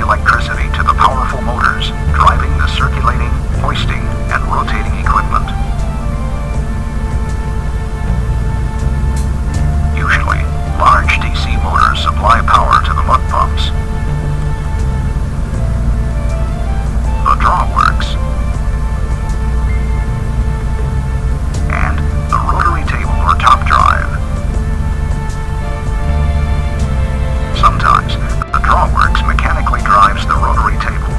electricity to the powerful motors driving the circulating, hoisting, and rotating equipment. Usually, large DC motors supply power to the mud pumps. The drawworks, and the rotary table or top drive. Sometimes, the drawworks mechanically drives the rotary table,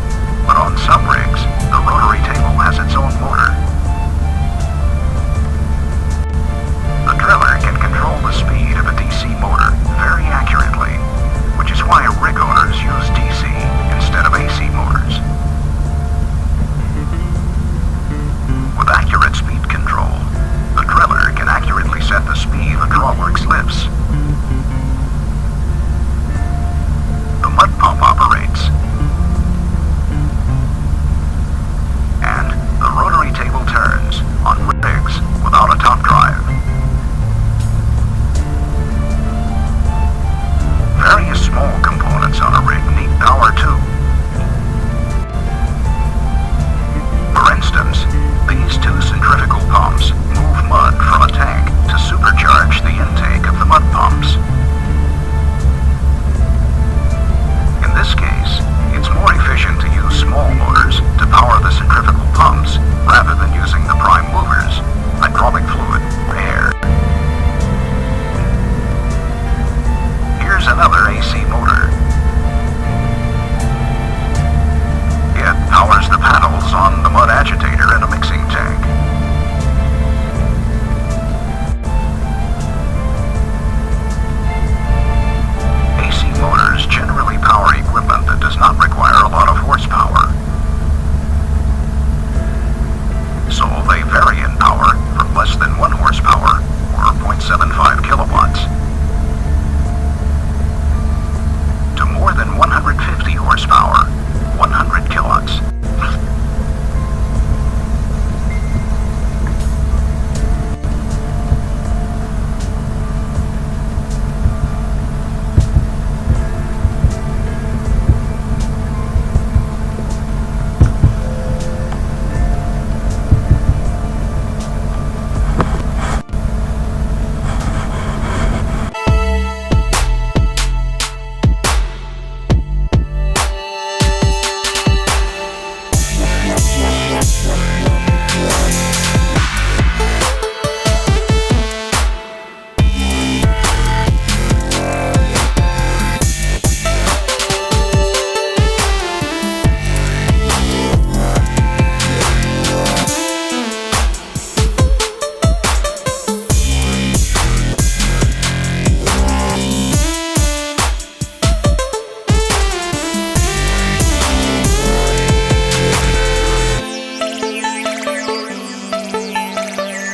but on some rigs, the rotary table has its own motor. The driller can control the speed of a DC motor very accurately, which is why rig owners use DC instead of AC motors. With accurate speed control, the driller can accurately set the speed the drawworks lifts. The mud pump operates, and the rotary table turns on rigs without a top drive. Various small components on a rig need power too.